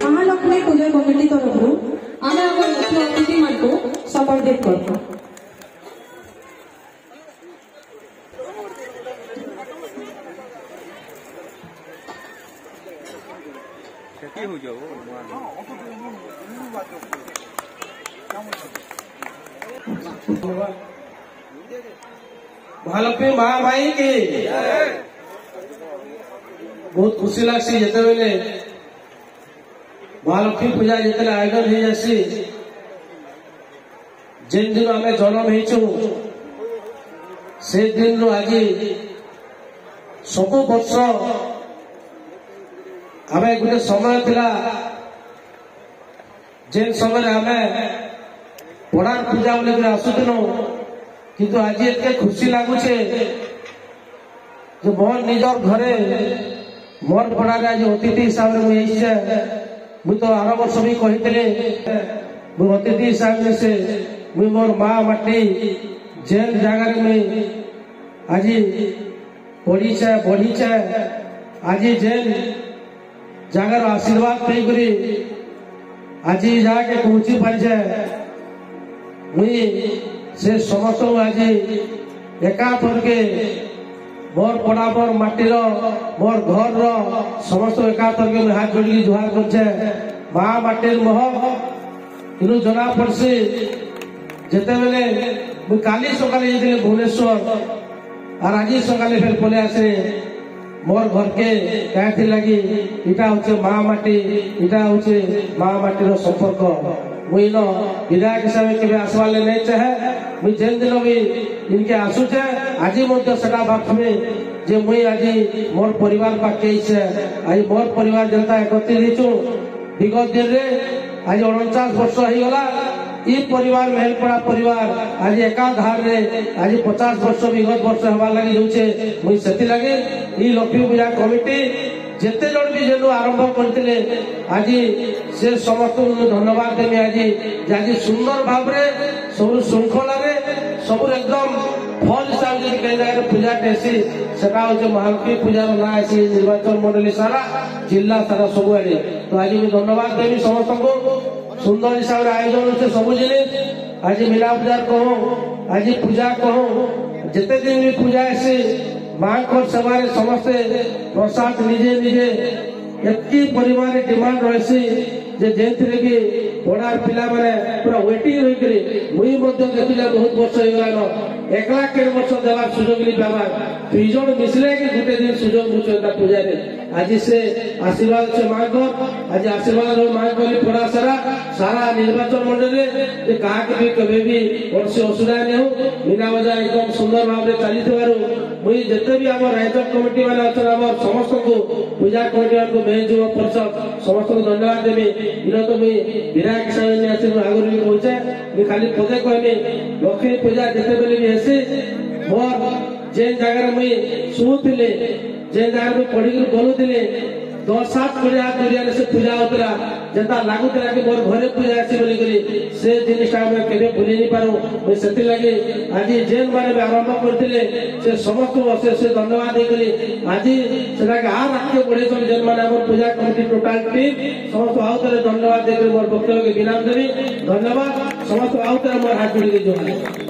महालक्ष्मी पूजा committee तरफ आम मुख्य अतिथि मान संबर्धित करता महालक्ष्मी महामाई की बहुत खुशी लगी जिते बेले महालक्ष्मी पूजा जिते आयोजन हो जासी जिन दिन आम जन्म हो से दिन आज सब वर्ष आम गोटे समय थिला जेन समय आम पड़ा पूजा बोले आसुलु किंतु आज एत खुशी लगुचे मोर निजर घरे मोर पड़ारे आज अतिथि हिसाब से मुझे तो आर वर्ष भी कही अतिथि हिसाब से मुझे मोर माँ माटी जेन जगार मुझे आज पढ़ीचे बढ़ीचे आज जेन जगार आशीर्वाद पाइक आज जहाँके पहुंची पारिछे मुई से समस्त आज एका थरके मोर पड़ा मोर माटीर मोर घर समस्त एका थरके हाथ जोड़ी जुहार करछे माँ माटीर मोह इनु जना पड़सी जिते बेले मुई काली सकाले भुवनेश्वर और आज सकाले फिर पले आसे मोर घर के क्या लगी इटा हूँ माँ माटी इटा हूँ माँ माटीर संपर्क मुई न विधायक हिसाब से आसवार नहीं चाहे मुई जेन दिन भी इनके आसुचे आज भावी जे मुई आज मोर परिवार पाके आज मोर परिवार जनता एकत्रित विगत दिन रे आज 49 वर्ष हो गला ई परिवार मेहलपड़ा परिवार आज एका धार रे आज 50 वर्ष विगत वर्ष हमार लगी जाऊे मुई से लगे ई लक्ष्मी पूजा कमिटी जेते जन भी जेनु आरंभ करते आज से समस्त धन्यवाद देवी आज सुंदर भाव सब श्रृंखला सब एकदम फल हिसाब से पूजा टेसी सेटा हूँ महालक्ष्मी पूजार ना आसी निर्वाचन मंडली सारा जिला सारा सबुआड़े तो आज धन्यवाद देवी समस्त को सुंदर हिसाब से आयोजन होते सब जिन आज मीना बजार कहूँ आज पूजा कहूँ जिते दिन भी पूजा आसी माँ को सेवा समस्ते प्रसाद निजे निजे एति परिमाण डिमांड रही जेथिरे कि पढ़ार पिला माने पूरा वेटिंग होइकरी मुई मध्य देखिला बहुत वर्ष हो गलानो एकला के वर्ष देवा सुजोग नि पावा दुई जण मिसले कि गुटे दिन सुजोग मुचोता पूजा रे आज से आशीर्वाद से मां को आज आशीर्वाद हो मां को पड़ा सारा सारा निर्वाचन मंडल रे जे कहा के भी कबे भी वर्ष असुविधा नहीं हो मीना बजार एकदम सुंदर भाव रे चली थवारो मुई जते भी हमर आयोजक कमिटी माने अछन हमर समस्त को पूजा कमिटी को मेन जुव परिषद समस्त को धन्यवाद देबी इनो तो मुई विधायक साहेब ने आसी आगुरी भी पहुंचे मुई खाली पदे कहनी लक्ष्मी पूजा जते बेले भी हेसी मोर जेन जगह मुई सुथिले जेन जगह मुई पढ़ी गलुथिले 10-7 कोड़िया दुरिया से पूजा होता जेता लागुला कि मोर घरे पूजा आसी बोली से जिनटा मैं केबे भूली नहीं पारू मुई सेति लगे आज जेन माने आरंभ करथिले से समस्त अशेष धन्यवाद देकली आज सेटा के आ राखे बढ़े चल जेन माने हमर पूजा कमिटी टोटल टीम समस्त आउतरे धन्यवाद देकली मोर वक्तव्य के विराम देबी धन्यवाद समस्त आउतरे मोर हाथ जोड़ी के जोहार